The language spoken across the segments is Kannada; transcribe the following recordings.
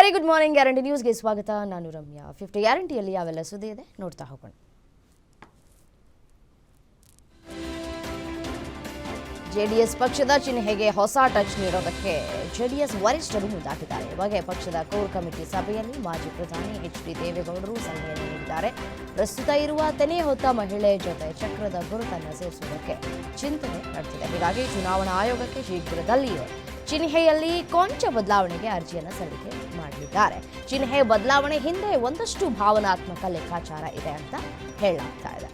Very good morning. ಗ್ಯಾರಂಟಿ ನ್ಯೂಸ್ಗೆ ಸ್ವಾಗತ. ನಾನು ರಮ್ಯಾ. 50 ಗ್ಯಾರಂಟಿಯಲ್ಲಿ ಯಾವೆಲ್ಲ ಸುದ್ದಿ ಇದೆ ನೋಡ್ತಾ ಹೋಗೋಣ. ಜೆಡಿಎಸ್ ಪಕ್ಷದ ಚಿಹ್ನೆಗೆ ಹೊಸ ಟಚ್ ನೀಡೋದಕ್ಕೆ ಜೆಡಿಎಸ್ ವರಿಷ್ಠರು ಮುಂದಾಗಿದ್ದಾರೆ. ಈ ಬಗ್ಗೆ ಪಕ್ಷದ ಕೋರ್ ಕಮಿಟಿ ಸಭೆಯಲ್ಲಿ ಮಾಜಿ ಪ್ರಧಾನಿ ಎಚ್.ಡಿ. ದೇವೇಗೌಡರು ಸಲಹೆಯನ್ನು ನೀಡಿದ್ದಾರೆ. ಪ್ರಸ್ತುತ ಇರುವ ತೆನೆ ಹೊತ್ತ ಮಹಿಳೆ ಜೊತೆ ಚಕ್ರದ ಗುರುತನ್ನು ಸೇರಿಸುವುದಕ್ಕೆ ಚಿಂತನೆ ನಡೆದಿದೆ. ಹೀಗಾಗಿ ಚುನಾವಣಾ ಆಯೋಗಕ್ಕೆ ಶೀಘ್ರದಲ್ಲಿಯೇ ಚಿಹ್ನೆಯಲ್ಲಿ ಕೊಂಚ ಬದಲಾವಣೆಗೆ ಅರ್ಜಿಯನ್ನು ಸಲ್ಲಿಕೆ ಮಾಡಲಿದ್ದಾರೆ. ಚಿಹ್ನೆ ಬದಲಾವಣೆ ಹಿಂದೆ ಒಂದಷ್ಟು ಭಾವನಾತ್ಮಕ ಲೆಕ್ಕಾಚಾರ ಇದೆ ಅಂತ ಹೇಳಲಾಗ್ತಾ ಇದೆ.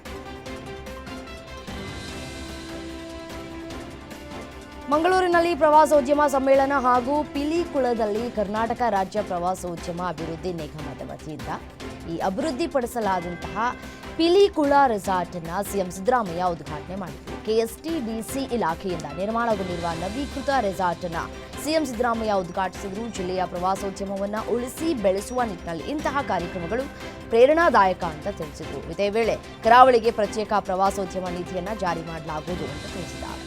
ಮಂಗಳೂರಿನಲ್ಲಿ ಪ್ರವಾಸೋದ್ಯಮ ಸಮ್ಮೇಳನ ಹಾಗೂ ಪಿಲಿಕುಳದಲ್ಲಿ ಕರ್ನಾಟಕ ರಾಜ್ಯ ಪ್ರವಾಸೋದ್ಯಮ ಅಭಿವೃದ್ಧಿ ನಿಗಮದ ವತಿಯಿಂದ ಈ ಅಭಿವೃದ್ಧಿಪಡಿಸಲಾದಂತಹ ಪಿಲಿಕುಳ ರೆಸಾರ್ಟ್ ಅನ್ನು ಸಿಎಂ ಸಿದ್ದರಾಮಯ್ಯ ಉದ್ಘಾಟನೆ ಮಾಡಿದರು. ಕೆಎಸ್ಟಿಡಿಸಿ ಇಲಾಖೆಯಿಂದ ನಿರ್ಮಾಣಗೊಂಡಿರುವ ನವೀಕೃತ ರೆಸಾರ್ಟ್ ಅನ್ನು ಸಿಎಂ ಸಿದ್ದರಾಮಯ್ಯ ಉದ್ಘಾಟಿಸಿದರು. ಜಿಲ್ಲೆಯ ಪ್ರವಾಸೋದ್ಯಮವನ್ನು ಉಳಿಸಿ ಬೆಳೆಸುವ ನಿಟ್ಟಿನಲ್ಲಿ ಇಂತಹ ಕಾರ್ಯಕ್ರಮಗಳು ಪ್ರೇರಣಾದಾಯಕ ಅಂತ ತಿಳಿಸಿದರು. ಇದೇ ವೇಳೆ ಕರಾವಳಿಗೆ ಪ್ರತ್ಯೇಕ ಪ್ರವಾಸೋದ್ಯಮ ನೀತಿಯನ್ನು ಜಾರಿ ಮಾಡಲಾಗುವುದು ಅಂತ ತಿಳಿಸಿದ್ದಾರೆ.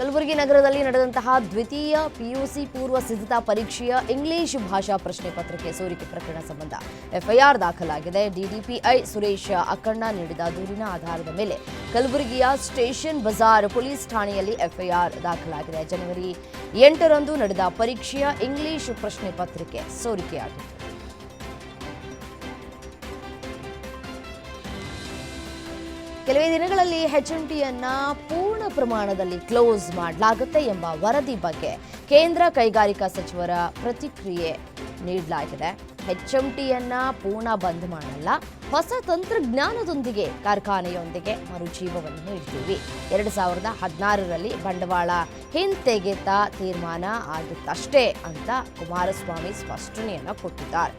ಕಲಬುರಗಿ ನಗರದಲ್ಲಿ ನಡೆದಂತಹ ದ್ವಿತೀಯ ಪಿಯುಸಿ ಪೂರ್ವ ಸಿದ್ಧತಾ ಪರೀಕ್ಷೆಯ ಇಂಗ್ಲಿಷ್ ಭಾಷಾ ಪ್ರಶ್ನೆ ಪತ್ರಿಕೆ ಸೋರಿಕೆ ಪ್ರಕರಣ ಸಂಬಂಧ ಎಫ್ಐಆರ್ ದಾಖಲಾಗಿದೆ. ಡಿಡಿಪಿಐ ಸುರೇಶ್ ಅಕ್ಕಣ್ಣ ನೀಡಿದ ದೂರಿನ ಆಧಾರದ ಮೇಲೆ ಕಲಬುರಗಿಯ ಸ್ಟೇಷನ್ ಬಜಾರ್ ಪೊಲೀಸ್ ಠಾಣೆಯಲ್ಲಿ ಎಫ್ಐಆರ್ ದಾಖಲಾಗಿದೆ. ಜನವರಿ 8ರಂದು ನಡೆದ ಪರೀಕ್ಷೆಯ ಇಂಗ್ಲಿಷ್ ಪ್ರಶ್ನೆ ಪತ್ರಿಕೆ ಸೋರಿಕೆಯಾಗಿತ್ತು. ಕೆಲವೇ ದಿನಗಳಲ್ಲಿ HMTಯನ್ನ ಪೂರ್ಣ ಪ್ರಮಾಣದಲ್ಲಿ ಕ್ಲೋಸ್ ಮಾಡಲಾಗುತ್ತೆ ಎಂಬ ವರದಿ ಬಗ್ಗೆ ಕೇಂದ್ರ ಕೈಗಾರಿಕಾ ಸಚಿವರ ಪ್ರತಿಕ್ರಿಯೆ ನೀಡಲಾಗಿದೆ. HMTಯನ್ನ ಪೂರ್ಣ ಬಂದ್ ಮಾಡಲ್ಲ, ಹೊಸ ತಂತ್ರಜ್ಞಾನದೊಂದಿಗೆ ಕಾರ್ಖಾನೆಯೊಂದಿಗೆ ಮರುಜೀವವನ್ನು ನೀಡ್ತೀವಿ. 2016ರಲ್ಲಿ ಬಂಡವಾಳ ಹಿಂತೆಗೆತ ತೀರ್ಮಾನ ಆಗಿತ್ತಷ್ಟೇ ಅಂತ ಕುಮಾರಸ್ವಾಮಿ ಸ್ಪಷ್ಟನೆಯನ್ನ ಕೊಟ್ಟಿದ್ದಾರೆ.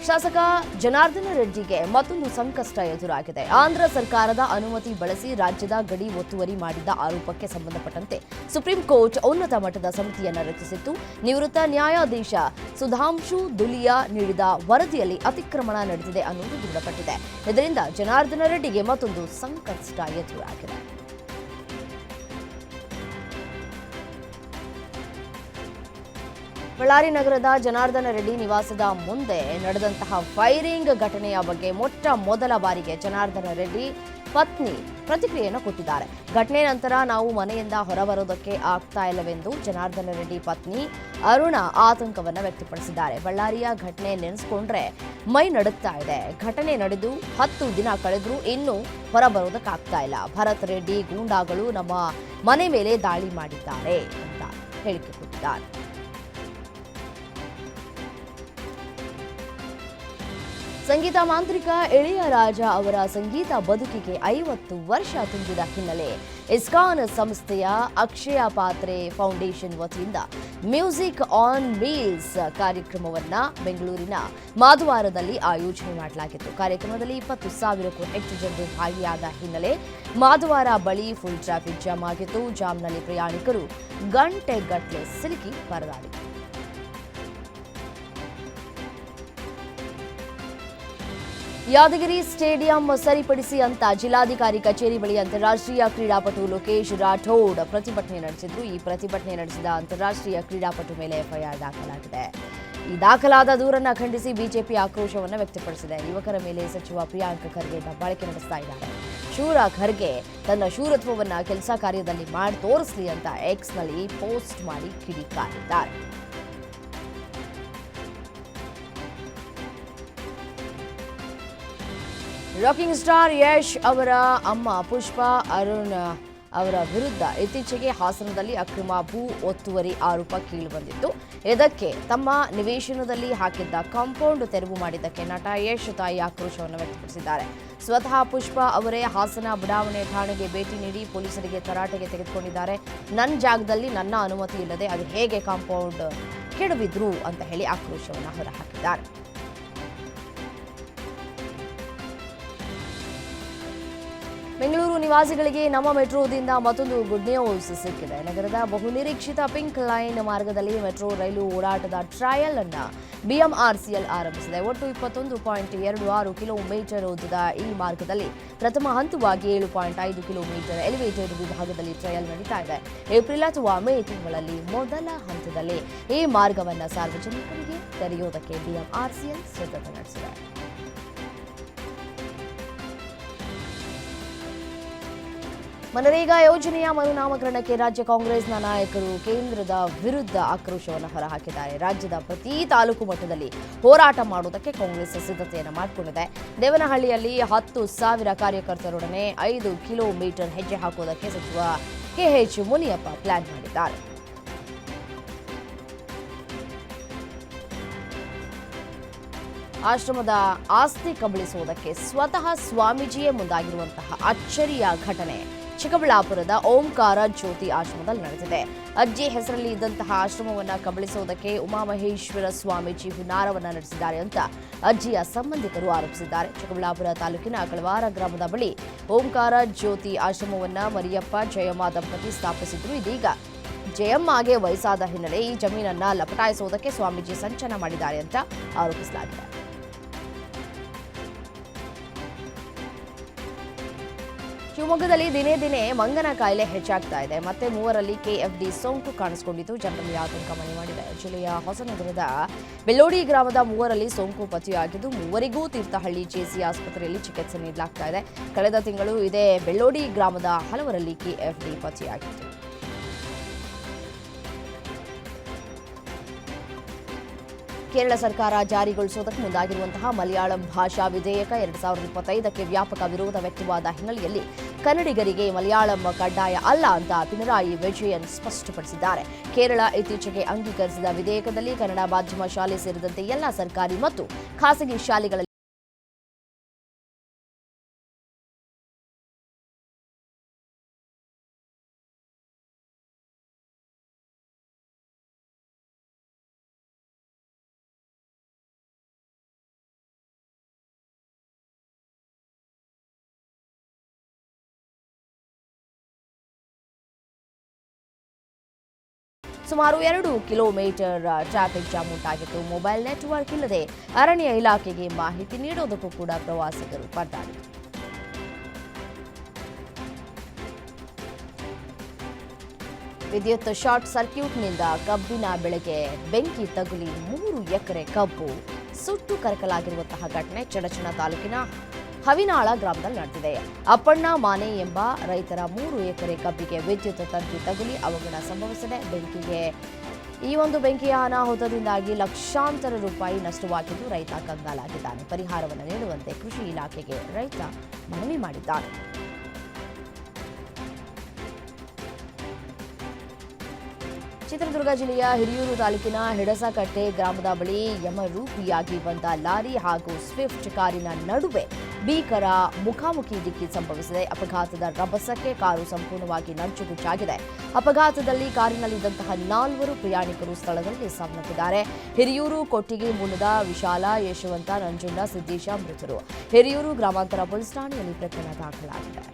ಶಾಸಕ ಜನಾರ್ದನ ರೆಡ್ಡಿಗೆ ಮತ್ತೊಂದು ಸಂಕಷ್ಟ ಎದುರಾಗಿದೆ. ಆಂಧ್ರ ಸರ್ಕಾರದ ಅನುಮತಿ ಬಳಸಿ ರಾಜ್ಯದ ಗಡಿ ಒತ್ತುವರಿ ಮಾಡಿದ್ದ ಆರೋಪಕ್ಕೆ ಸಂಬಂಧಪಟ್ಟಂತೆ ಸುಪ್ರೀಂ ಕೋರ್ಟ್ ಉನ್ನತ ಮಟ್ಟದ ಸಮಿತಿಯನ್ನು ರಚಿಸಿತ್ತು. ನಿವೃತ್ತ ನ್ಯಾಯಾಧೀಶ ಸುಧಾಂಶು ದುಲಿಯಾ ನೀಡಿದ ವರದಿಯಲ್ಲಿ ಅತಿಕ್ರಮಣ ನಡೆದಿದೆ ಅನ್ನೋದು ದೃಢಪಟ್ಟಿದೆ. ಇದರಿಂದ ಜನಾರ್ದನ ರೆಡ್ಡಿಗೆ ಮತ್ತೊಂದು ಸಂಕಷ್ಟ ಎದುರಾಗಿದೆ. ಬಳ್ಳಾರಿ ನಗರದ ಜನಾರ್ದನ ರೆಡ್ಡಿ ನಿವಾಸದ ಮುಂದೆ ನಡೆದಂತಹ ಫೈರಿಂಗ್ ಘಟನೆಯ ಬಗ್ಗೆ ಮೊಟ್ಟ ಮೊದಲ ಬಾರಿಗೆ ಜನಾರ್ದನ ರೆಡ್ಡಿ ಪತ್ನಿ ಪ್ರತಿಕ್ರಿಯೆಯನ್ನು ಕೊಟ್ಟಿದ್ದಾರೆ. ಘಟನೆ ನಂತರ ನಾವು ಮನೆಯಿಂದ ಹೊರಬರೋದಕ್ಕೆ ಆಗ್ತಾ ಇಲ್ಲವೆಂದು ಜನಾರ್ದನ ರೆಡ್ಡಿ ಪತ್ನಿ ಅರುಣ ಆತಂಕವನ್ನು ವ್ಯಕ್ತಪಡಿಸಿದ್ದಾರೆ. ಬಳ್ಳಾರಿಯ ಘಟನೆ ನೆನೆಸ್ಕೊಂಡ್ರೆ ಮೈ ನಡುಗ್ತಾ ಇದೆ. ಘಟನೆ ನಡೆದು 10 ದಿನ ಕಳೆದ್ರೂ ಇನ್ನೂ ಹೊರಬರೋದಕ್ಕಾಗ್ತಾ ಇಲ್ಲ. ಭರತ್ ರೆಡ್ಡಿ ಗೂಂಡಾಗಳು ನಮ್ಮ ಮನೆ ಮೇಲೆ ದಾಳಿ ಮಾಡಿದ್ದಾರೆ ಅಂತ ಹೇಳಿಕೆ ಕೊಟ್ಟಿದ್ದಾರೆ. ಸಂಗೀತ ಮಾಂತ್ರಿಕ ಇಳೆಯರಾಜ ಅವರ ಸಂಗೀತ ಬದುಕಿಗೆ 50 ವರ್ಷ ತುಂಬಿದ ಹಿನ್ನೆಲೆ ಇಸ್ಕಾನ್ ಸಂಸ್ಥೆಯ ಅಕ್ಷಯ ಪಾತ್ರೆ ಫೌಂಡೇಶನ್ ವತಿಯಿಂದ ಮ್ಯೂಸಿಕ್ ಆನ್ ವೀಲ್ಸ್ ಕಾರ್ಯಕ್ರಮವನ್ನು ಬೆಂಗಳೂರಿನ ಮಾಧವಾರದಲ್ಲಿ ಆಯೋಜನೆ ಮಾಡಲಾಗಿತ್ತು. ಕಾರ್ಯಕ್ರಮದಲ್ಲಿ 20,000ಕ್ಕೂ ಹೆಚ್ಚು ಜನರು ಭಾಗಿಯಾದ ಹಿನ್ನೆಲೆ ಮಾಧವಾರ ಬಳಿ ಫುಲ್ ಟ್ರಾಫಿಕ್ ಜಾಮ್ ಆಗಿತ್ತು. ಜಾಮ್ನಲ್ಲಿ ಪ್ರಯಾಣಿಕರು ಗಂಟೆಗಟ್ಟಲೆ ಸಿಲುಕಿ ಪರದಾಡಿದರು. ಯಾದಗಿರಿ ಸ್ಟೇಡಿಯಂ ಸರಿಪಡಿಸಿ ಅಂತ ಜಿಲ್ಲಾಧಿಕಾರಿ ಕಚೇರಿ ಬಳಿ ಅಂತಾರಾಷ್ಟ್ರೀಯ ಕ್ರೀಡಾಪಟು ಲೋಕೇಶ್ ರಾಠೋಡ್ ಪ್ರತಿಭಟನೆ ನಡೆಸಿದ್ರು. ಈ ಪ್ರತಿಭಟನೆ ನಡೆಸಿದ ಅಂತಾರಾಷ್ಟ್ರೀಯ ಕ್ರೀಡಾಪಟು ಮೇಲೆ ಎಫ್ಐಆರ್ ದಾಖಲಾಗಿದೆ. ಈ ದಾಖಲಾದ ದೂರನ್ನು ಖಂಡಿಸಿ ಬಿಜೆಪಿ ಆಕ್ರೋಶವನ್ನು ವ್ಯಕ್ತಪಡಿಸಿದೆ. ಯುವಕರ ಮೇಲೆ ಸಚಿವ ಪ್ರಿಯಾಂಕ್ ಖರ್ಗೆ ದಬ್ಬಾಳಿಕೆ ನಡೆಸ್ತಾ ಇದ್ದಾರೆ. ಶೂರ ಖರ್ಗೆ ತನ್ನ ಶೂರತ್ವವನ್ನು ಕೆಲಸ ಕಾರ್ಯದಲ್ಲಿ ಮಾಡಿ ತೋರಿಸಲಿ ಅಂತ ಎಕ್ಸ್ನಲ್ಲಿ ಪೋಸ್ಟ್ ಮಾಡಿ ಕಿಡಿಕಾರಿದ್ದಾರೆ. ರಾಕಿಂಗ್ ಸ್ಟಾರ್ ಯಶ್ ಅವರ ಅಮ್ಮ ಪುಷ್ಪಾ ಅರುಣ್ ಅವರ ವಿರುದ್ಧ ಇತ್ತೀಚೆಗೆ ಹಾಸನದಲ್ಲಿ ಅಕ್ರಮ ಭೂ ಒತ್ತುವರಿ ಆರೋಪ ಕೇಳಿಬಂದಿತ್ತು. ಇದಕ್ಕೆ ತಮ್ಮ ನಿವೇಶನದಲ್ಲಿ ಹಾಕಿದ್ದ ಕಾಂಪೌಂಡ್ ತೆರವು ಮಾಡಿದ್ದಕ್ಕೆ ನಟ ಯಶ್ ತಾಯಿ ಆಕ್ರೋಶವನ್ನು ವ್ಯಕ್ತಪಡಿಸಿದ್ದಾರೆ. ಸ್ವತಃ ಪುಷ್ಪಾ ಅವರೇ ಹಾಸನ ಬಡಾವಣೆ ಠಾಣೆಗೆ ಭೇಟಿ ನೀಡಿ ಪೊಲೀಸರಿಗೆ ತರಾಟೆಗೆ ತೆಗೆದುಕೊಂಡಿದ್ದಾರೆ. ನನ್ನ ಜಾಗದಲ್ಲಿ ನನ್ನ ಅನುಮತಿ ಇಲ್ಲದೆ ಅದು ಹೇಗೆ ಕಾಂಪೌಂಡ್ ಕೆಡವಿದ್ರು ಅಂತ ಹೇಳಿ ಆಕ್ರೋಶವನ್ನು ಹೊರಹಾಕಿದ್ದಾರೆ. ಬೆಂಗಳೂರು ನಿವಾಸಿಗಳಿಗೆ ನಮ್ಮ ಮೆಟ್ರೋದಿಂದ ಮತ್ತೊಂದು ಗುಡ್ ನ್ಯೂಸ್ ಸಿಕ್ಕಿದೆ. ನಗರದ ಬಹುನಿರೀಕ್ಷಿತ ಪಿಂಕ್ ಲೈನ್ ಮಾರ್ಗದಲ್ಲಿ ಮೆಟ್ರೋ ರೈಲು ಓಡಾಟದ ಟ್ರಯಲ್ ಅನ್ನ ಬಿಎಂಆರ್ಸಿಎಲ್ ಆರಂಭಿಸಿದೆ. ಒಟ್ಟು 21.26 ಕಿಲೋಮೀಟರ್ ಉದ್ದದ ಈ ಮಾರ್ಗದಲ್ಲಿ ಪ್ರಥಮ ಹಂತವಾಗಿ 7.5 ಕಿಲೋಮೀಟರ್ ಎಲಿವೇಟೆಡ್ ವಿಭಾಗದಲ್ಲಿ ಟ್ರಯಲ್ ನಡೀತಾ ಇದೆ. ಏಪ್ರಿಲ್ ಅಥವಾ ಮೇ ತಿಂಗಳಲ್ಲಿ ಮೊದಲ ಹಂತದಲ್ಲಿ ಈ ಮಾರ್ಗವನ್ನು ಸಾರ್ವಜನಿಕರಿಗೆ ತೆರೆಯುವುದಕ್ಕೆ ಬಿಎಂಆರ್ಸಿಎಲ್ ಸಿದ್ಧತೆ ನಡೆಸಿದೆ. ಮನರೇಗಾ ಯೋಜನೆಯ ಮರುನಾಮಕರಣಕ್ಕೆ ರಾಜ್ಯ ಕಾಂಗ್ರೆಸ್ನ ನಾಯಕರು ಕೇಂದ್ರದ ವಿರುದ್ಧ ಆಕ್ರೋಶವನ್ನು ಹೊರಹಾಕಿದ್ದಾರೆ. ರಾಜ್ಯದ ಪ್ರತಿ ತಾಲೂಕು ಮಟ್ಟದಲ್ಲಿ ಹೋರಾಟ ಮಾಡುವುದಕ್ಕೆ ಕಾಂಗ್ರೆಸ್ ಸಿದ್ಧತೆಯನ್ನು ಮಾಡಿಕೊಂಡಿದೆ. ದೇವನಹಳ್ಳಿಯಲ್ಲಿ 10,000 ಕಾರ್ಯಕರ್ತರೊಡನೆ 5 ಕಿಲೋಮೀಟರ್ ಹೆಜ್ಜೆ ಹಾಕುವುದಕ್ಕೆ ಸಚಿವ ಕೆಎಚ್ ಮುನಿಯಪ್ಪ ಪ್ಲಾನ್ ಮಾಡಿದ್ದಾರೆ. ಆಶ್ರಮದ ಆಸ್ತಿ ಕಬಳಿಸುವುದಕ್ಕೆ ಸ್ವತಃ ಸ್ವಾಮೀಜಿಯೇ ಮುಂದಾಗಿರುವಂತಹ ಅಚ್ಚರಿಯ ಘಟನೆ ಚಿಕ್ಕಬಳ್ಳಾಪುರದ ಓಂಕಾರ ಜ್ಯೋತಿ ಆಶ್ರಮದಲ್ಲಿ ನಡೆದಿದೆ. ಅಜ್ಜಿ ಹೆಸರಲ್ಲಿ ಇದ್ದಂತಹ ಆಶ್ರಮವನ್ನು ಕಬಳಿಸುವುದಕ್ಕೆ ಉಮಾಮಹೇಶ್ವರ ಸ್ವಾಮೀಜಿ ಹುನ್ನಾರವನ್ನು ನಡೆಸಿದ್ದಾರೆ ಅಂತ ಅಜ್ಜಿಯ ಸಂಬಂಧಿಕರು ಆರೋಪಿಸಿದ್ದಾರೆ. ಚಿಕ್ಕಬಳ್ಳಾಪುರ ತಾಲೂಕಿನ ಕಳವಾರ ಗ್ರಾಮದ ಬಳಿ ಓಂಕಾರ ಜ್ಯೋತಿ ಆಶ್ರಮವನ್ನು ಮರಿಯಪ್ಪ ಜಯಮ್ಮ ದಂಪತಿ ಸ್ಥಾಪಿಸಿದ್ರು. ಇದೀಗ ಜಯಮ್ಮಗೆ ವಯಸ್ಸಾದ ಹಿನ್ನೆಲೆ ಈ ಜಮೀನನ್ನ ಲಪಟಾಯಿಸುವುದಕ್ಕೆ ಸ್ವಾಮೀಜಿ ಸಂಚನ ಮಾಡಿದ್ದಾರೆ ಅಂತ ಆರೋಪಿಸಲಾಗಿದೆ. ಶಿವಮೊಗ್ಗದಲ್ಲಿ ದಿನೇ ದಿನೇ ಮಂಗನ ಕಾಯಿಲೆ ಹೆಚ್ಚಾಗ್ತಾ ಇದೆ. ಮತ್ತೆ 3ರಲ್ಲಿ ಕೆಎಫ್ಡಿ ಸೋಂಕು ಕಾಣಿಸಿಕೊಂಡಿದ್ದು ಜನರಲ್ಲಿ ಆತಂಕ ಮನೆ ಮಾಡಿದೆ. ಜಿಲ್ಲೆಯ ಹೊಸನಗರದ ಬೆಳ್ಳೋಡಿ ಗ್ರಾಮದ 3ರಲ್ಲಿ ಸೋಂಕು ಪತ್ತೆಯಾಗಿದ್ದು 3ವರಿಗೂ ತೀರ್ಥಹಳ್ಳಿ ಜೆಸಿ ಆಸ್ಪತ್ರೆಯಲ್ಲಿ ಚಿಕಿತ್ಸೆ ನೀಡಲಾಗ್ತಾ ಇದೆ. ಕಳೆದ ತಿಂಗಳು ಇದೇ ಬೆಳ್ಳೋಡಿ ಗ್ರಾಮದ ಹಲವರಲ್ಲಿ ಕೆಎಫ್ಡಿ ಪತ್ತೆಯಾಗಿತ್ತು. ಕೇರಳ ಸರ್ಕಾರ ಜಾರಿಗೊಳಿಸುವುದಕ್ಕೆ ಮುಂದಾಗಿರುವಂತಹ ಮಲಯಾಳಂ ಭಾಷಾ ವಿಧೇಯಕ 2025ಕ್ಕೆ ವ್ಯಾಪಕ ವಿರೋಧ ವ್ಯಕ್ತವಾದ ಹಿನ್ನೆಲೆಯಲ್ಲಿ ಕನ್ನಡಿಗರಿಗೆ ಮಲಯಾಳಂ ಕಡ್ಡಾಯ ಅಲ್ಲ ಅಂತ ಪಿಣರಾಯಿ ವಿಜಯನ್ ಸ್ಪಷ್ಟಪಡಿಸಿದ್ದಾರೆ. ಕೇರಳ ಇತ್ತೀಚೆಗೆ ಅಂಗೀಕರಿಸಿದ ವಿಧೇಯಕದಲ್ಲಿ ಕನ್ನಡ ಮಾಧ್ಯಮ ಶಾಲೆ ಸೇರಿದಂತೆ ಎಲ್ಲ ಸರ್ಕಾರಿ ಮತ್ತು ಖಾಸಗಿ ಶಾಲೆಗಳಲ್ಲಿ ಸುಮಾರು 2 ಕಿಲೋಮೀಟರ್ ಟ್ರಾಫಿಕ್ ಜಾಮ್ ಉಂಟಾಗಿತ್ತು. ಮೊಬೈಲ್ ನೆಟ್ವರ್ಕ್ ಇಲ್ಲದೆ ಅರಣ್ಯ ಇಲಾಖೆಗೆ ಮಾಹಿತಿ ನೀಡೋದಕ್ಕೂ ಕೂಡ ಪ್ರವಾಸಿಗರು ಪರದಾಡಿದರು. ವಿದ್ಯುತ್ ಶಾರ್ಟ್ ಸರ್ಕ್ಯೂಟ್ನಿಂದ ಕಬ್ಬಿನ ಬೆಳೆಗೆ ಬೆಂಕಿ ತಗುಲಿ 3 ಎಕರೆ ಕಬ್ಬು ಸುಟ್ಟು ಕರಕಲಾಗಿರುವಂತಹ ಘಟನೆ ಚಡಚಣ ತಾಲೂಕಿನ ಹವಿನಾಳ ಗ್ರಾಮದಲ್ಲಿ ನಡೆದಿದೆ. ಅಪ್ಪಣ್ಣ ಮಾನೆ ಎಂಬ ರೈತರ 3 ಎಕರೆ ಕಬ್ಬಿಗೆ ವಿದ್ಯುತ್ ತಂತಿ ತಗುಲಿ ಅವಘಡ ಸಂಭವಿಸಿದೆ. ಬೆಂಕಿಯ ಅನಾಹುತದಿಂದಾಗಿ ಲಕ್ಷಾಂತರ ರೂಪಾಯಿ ನಷ್ಟವಾಗಿದ್ದು ರೈತ ಕಂಗಾಲಾಗಿದ್ದಾನೆ. ಪರಿಹಾರವನ್ನು ನೀಡುವಂತೆ ಕೃಷಿ ಇಲಾಖೆಗೆ ರೈತ ಮನವಿ ಮಾಡಿದ್ದಾನೆ. ಚಿತ್ರದುರ್ಗ ಜಿಲ್ಲೆಯ ಹಿರಿಯೂರು ತಾಲೂಕಿನ ಹಿಡಸಕಟ್ಟೆ ಗ್ರಾಮದ ಬಳಿ ಯಮರೂಪಿಯಾಗಿ ಬಂದ ಲಾರಿ ಹಾಗೂ ಸ್ವಿಫ್ಟ್ ಕಾರಿನ ನಡುವೆ ಭೀಕರ ಮುಖಾಮುಖಿ ಡಿಕ್ಕಿ ಸಂಭವಿಸಿದೆ. ಅಪಘಾತದ ರಭಸಕ್ಕೆ ಕಾರು ಸಂಪೂರ್ಣವಾಗಿ ನಜ್ಜುಗುಜ್ಜಾಗಿದೆ. ಅಪಘಾತದಲ್ಲಿ ಕಾರಿನಲ್ಲಿದ್ದಂತಹ 4 ಪ್ರಯಾಣಿಕರು ಸ್ಥಳದಲ್ಲಿ ಸಾವನ್ನಪ್ಪಿದ್ದಾರೆ. ಹಿರಿಯೂರು ಕೊಟ್ಟಿಗೆ ಮೂಲದ ವಿಶಾಲ, ಯಶವಂತ, ನಂಜುಂಡ, ಸಿದ್ದೇಶ ಮೃತರು. ಹಿರಿಯೂರು ಗ್ರಾಮಾಂತರ ಪೊಲೀಸ್ ಠಾಣೆಯಲ್ಲಿ ಪ್ರಕರಣ ದಾಖಲಾಗಿದೆ.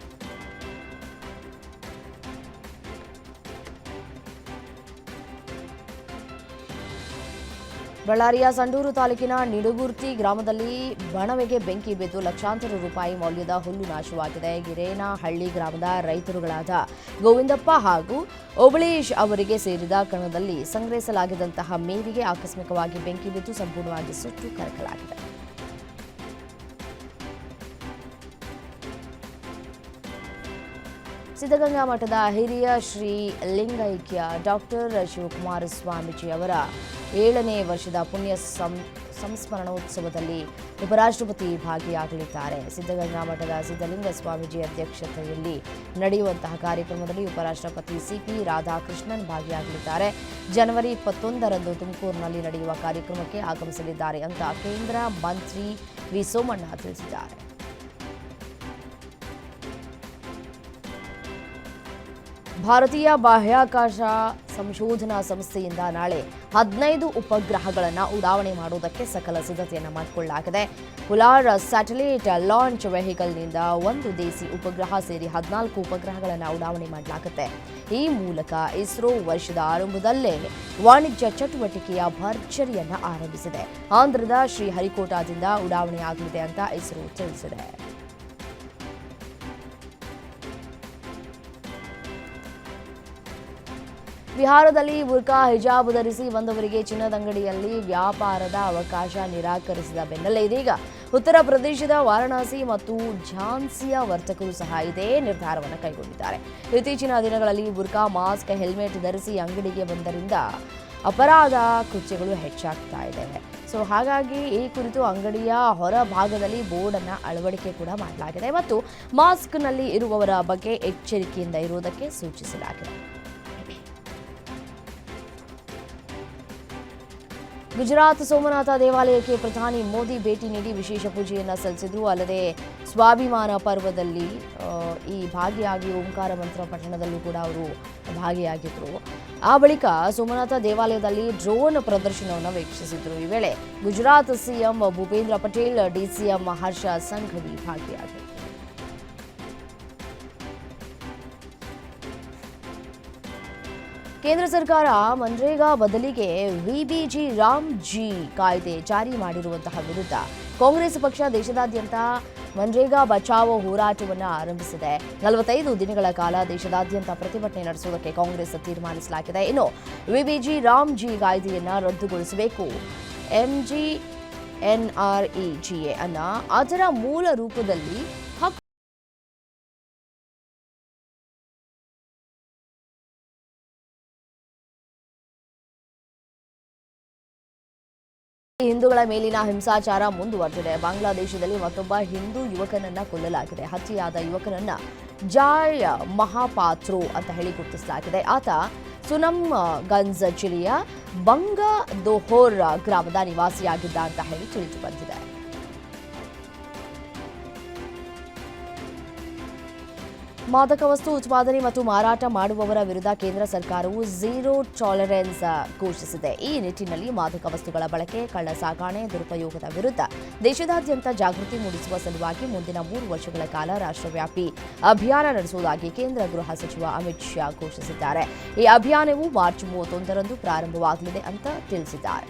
ಬಳ್ಳಾರಿಯ ಸಂಡೂರು ತಾಲೂಕಿನ ನಿಡುಗುರ್ತಿ ಗ್ರಾಮದಲ್ಲಿ ಬಣವೆಗೆ ಬೆಂಕಿ ಬಿದ್ದು ಲಕ್ಷಾಂತರ ರೂಪಾಯಿ ಮೌಲ್ಯದ ಹುಲ್ಲು ನಾಶವಾಗಿದೆ. ಗಿರೇನಹಳ್ಳಿ ಗ್ರಾಮದ ರೈತರುಗಳಾದ ಗೋವಿಂದಪ್ಪ ಹಾಗೂ ಓಬಳೇಶ್ ಅವರಿಗೆ ಸೇರಿದ ಕಣದಲ್ಲಿ ಸಂಗ್ರಹಿಸಲಾಗಿದ್ದಂತಹ ಮೇವಿಗೆ ಆಕಸ್ಮಿಕವಾಗಿ ಬೆಂಕಿ ಬಿದ್ದು ಸಂಪೂರ್ಣವಾಗಿ ಸುಟ್ಟು ಕರಕಲಾಗಿದೆ. ಸಿದ್ಧಗಂಗಾ ಮಠದ ಹಿರಿಯ ಶ್ರೀ ಲಿಂಗೈಕ್ಯ ಡಾಕ್ಟರ್ ಶಿವಕುಮಾರ ಸ್ವಾಮೀಜಿ ಅವರ 7ನೇ ವರ್ಷದ ಪುಣ್ಯ ಸಂಸ್ಮರಣೋತ್ಸವದಲ್ಲಿ ಉಪರಾಷ್ಟ್ರಪತಿ ಭಾಗಿಯಾಗಲಿದ್ದಾರೆ. ಸಿದ್ಧಗಂಗಾ ಮಠದ ಸಿದ್ಧಲಿಂಗ ಸ್ವಾಮೀಜಿ ಅಧ್ಯಕ್ಷತೆಯಲ್ಲಿ ನಡೆಯುವಂತಹ ಕಾರ್ಯಕ್ರಮದಲ್ಲಿ ಉಪರಾಷ್ಟ್ರಪತಿ ಸಿಪಿ ರಾಧಾಕೃಷ್ಣನ್ ಭಾಗಿಯಾಗಲಿದ್ದಾರೆ. ಜನವರಿ 21ರಂದು ತುಮಕೂರಿನಲ್ಲಿ ನಡೆಯುವ ಕಾರ್ಯಕ್ರಮಕ್ಕೆ ಆಗಮಿಸಲಿದ್ದಾರೆ ಅಂತ ಕೇಂದ್ರ ಮಂತ್ರಿ ವಿ ಸೋಮಣ್ಣ ತಿಳಿಸಿದ್ದಾರೆ. ಭಾರತೀಯ ಬಾಹ್ಯಾಕಾಶ ಸಂಶೋಧನಾ ಸಂಸ್ಥೆಯಿಂದ ನಾಳೆ 15 ಉಪಗ್ರಹಗಳನ್ನು ಉಡಾವಣೆ ಮಾಡುವುದಕ್ಕೆ ಸಕಲ ಸಿದ್ಧತೆಯನ್ನು ಮಾಡಿಕೊಳ್ಳಲಾಗಿದೆ. ಪೊಲಾರ್ ಸ್ಯಾಟಲೈಟ್ ಲಾಂಚ್ ವೆಹಿಕಲ್ನಿಂದ ಒಂದು ದೇಸಿ ಉಪಗ್ರಹ ಸೇರಿ 14 ಉಪಗ್ರಹಗಳನ್ನು ಉಡಾವಣೆ ಮಾಡಲಾಗುತ್ತೆ. ಈ ಮೂಲಕ ಇಸ್ರೋ ವರ್ಷದ ಆರಂಭದಲ್ಲೇ ವಾಣಿಜ್ಯ ಚಟುವಟಿಕೆಯ ಭರ್ಜರಿಯನ್ನು ಆರಂಭಿಸಿದೆ. ಆಂಧ್ರದ ಶ್ರೀಹರಿಕೋಟಾದಿಂದ ಉಡಾವಣೆಯಾಗಲಿದೆ ಅಂತ ಇಸ್ರೋ ತಿಳಿಸಿದೆ. ಬಿಹಾರದಲ್ಲಿ ಬುರ್ಕಾ ಹಿಜಾಬ್ ಧರಿಸಿ ಬಂದವರಿಗೆ ಚಿನ್ನದ ಅಂಗಡಿಯಲ್ಲಿ ವ್ಯಾಪಾರದ ಅವಕಾಶ ನಿರಾಕರಿಸಿದ ಬೆನ್ನಲ್ಲೇ ಇದೀಗ ಉತ್ತರ ಪ್ರದೇಶದ ವಾರಣಾಸಿ ಮತ್ತು ಝಾನ್ಸಿಯ ವರ್ತಕರು ಸಹ ಇದೇ ನಿರ್ಧಾರವನ್ನು ಕೈಗೊಂಡಿದ್ದಾರೆ. ಇತ್ತೀಚಿನ ದಿನಗಳಲ್ಲಿ ಬುರ್ಕಾ, ಮಾಸ್ಕ್, ಹೆಲ್ಮೆಟ್ ಧರಿಸಿ ಅಂಗಡಿಗೆ ಬಂದರಿಂದ ಅಪರಾಧ ಕೃತ್ಯಗಳು ಹೆಚ್ಚಾಗ್ತಾ ಇದೆ. ಹಾಗಾಗಿ ಈ ಕುರಿತು ಅಂಗಡಿಯ ಹೊರ ಭಾಗದಲ್ಲಿ ಬೋರ್ಡ್ ಅನ್ನು ಅಳವಡಿಕೆ ಕೂಡ ಮಾಡಲಾಗಿದೆ ಮತ್ತು ಮಾಸ್ಕ್ನಲ್ಲಿ ಇರುವವರ ಬಗ್ಗೆ ಎಚ್ಚರಿಕೆಯಿಂದ ಇರುವುದಕ್ಕೆ ಸೂಚಿಸಲಾಗಿದೆ. ಗುಜರಾತ್ ಸೋಮನಾಥ ದೇವಾಲಯಕ್ಕೆ ಪ್ರಧಾನಿ ಮೋದಿ ಭೇಟಿ ನೀಡಿ ವಿಶೇಷ ಪೂಜೆಯನ್ನು ಸಲ್ಲಿಸಿದ್ರು. ಅಲ್ಲದೆ ಸ್ವಾಭಿಮಾನ ಪರ್ವದಲ್ಲಿ ಈ ಭಾಗಿಯಾಗಿ ಓಂಕಾರ ಮಂತ್ರ ಪಠಣದಲ್ಲೂ ಕೂಡ ಅವರು ಭಾಗಿಯಾಗಿದ್ರು. ಆ ಬಳಿಕ ಸೋಮನಾಥ ದೇವಾಲಯದಲ್ಲಿ ಡ್ರೋನ್ ಪ್ರದರ್ಶನವನ್ನು ವೀಕ್ಷಿಸಿದ್ರು. ಈ ವೇಳೆ ಗುಜರಾತ್ ಸಿಎಂ ಭೂಪೇಂದ್ರ ಪಟೇಲ್, ಡಿಸಿಎಂ ಹರ್ಷ ಸಂಘವಿ ಭಾಗಿಯಾಗಿದ್ರು. ಕೇಂದ್ರ ಸರ್ಕಾರ ಮನ್ರೇಗಾ ಬದಲಿಗೆ ವಿಬಿಜಿ ರಾಮ್ಜಿ ಕಾಯ್ದೆ ಜಾರಿ ಮಾಡಿರುವಂತಹ ವಿರುದ್ಧ ಕಾಂಗ್ರೆಸ್ ಪಕ್ಷ ದೇಶದಾದ್ಯಂತ ಮನ್ರೇಗಾ ಬಚಾವೋ ಹೋರಾಟವನ್ನು ಆರಂಭಿಸಿದೆ. 45 ದಿನಗಳ ಕಾಲ ದೇಶದಾದ್ಯಂತ ಪ್ರತಿಭಟನೆ ನಡೆಸುವುದಕ್ಕೆ ಕಾಂಗ್ರೆಸ್ ತೀರ್ಮಾನಿಸಲಾಗಿದೆ. ಇನ್ನು ವಿಬಿಜಿ ರಾಮ್ಜಿ ಕಾಯ್ದೆಯನ್ನು ರದ್ದುಗೊಳಿಸಬೇಕು. MGNREGA ಅನ್ನ ಅದರ ಮೂಲ ರೂಪದಲ್ಲಿ ಹಿಂದೂಗಳ ಮೇಲಿನ ಹಿಂಸಾಚಾರ ಮುಂದುವರೆದಿದೆ. ಬಾಂಗ್ಲಾದೇಶದಲ್ಲಿ ಮತ್ತೊಬ್ಬ ಹಿಂದೂ ಯುವಕನನ್ನ ಕೊಲ್ಲಲಾಗಿದೆ. ಹತ್ಯೆಯಾದ ಯುವಕನನ್ನ ಜಾಯ್ ಮಹಾಪಾತ್ರೋ ಅಂತ ಹೇಳಿ ಗುರುತಿಸಲಾಗಿದೆ. ಆತ ಸುನಮ್ಗಂಜ್ ಜಿಲ್ಲೆಯ ಬಂಗದೋಹೋರ್ ಗ್ರಾಮದ ನಿವಾಸಿಯಾಗಿದ್ದ ಅಂತ ಹೇಳಿ ತಿಳಿದು ಬಂದಿದೆ. ಮಾದಕ ವಸ್ತು ಉತ್ಪಾದನೆ ಮತ್ತು ಮಾರಾಟ ಮಾಡುವವರ ವಿರುದ್ಧ ಕೇಂದ್ರ ಸರ್ಕಾರವು ಝೀರೋ ಟಾಲರೆನ್ಸ್ ಘೋಷಿಸಿದೆ. ಈ ನಿಟ್ಟಿನಲ್ಲಿ ಮಾದಕ ವಸ್ತುಗಳ ಬಳಕೆ, ಕಳ್ಳ ಸಾಗಣೆ, ದುರುಪಯೋಗದ ವಿರುದ್ಧ ದೇಶದಾದ್ಯಂತ ಜಾಗೃತಿ ಮೂಡಿಸುವ ಸಲುವಾಗಿ ಮುಂದಿನ 3 ವರ್ಷಗಳ ಕಾಲ ರಾಷ್ಟ್ರವ್ಯಾಪಿ ಅಭಿಯಾನ ನಡೆಸುವುದಾಗಿ ಕೇಂದ್ರ ಗೃಹ ಸಚಿವ ಅಮಿತ್ ಶಾ ಘೋಷಿಸಿದ್ದಾರೆ. ಈ ಅಭಿಯಾನವು ಮಾರ್ಚ್ 31ರಂದು ಪ್ರಾರಂಭವಾಗಲಿದೆ ಅಂತ ತಿಳಿಸಿದ್ದಾರೆ.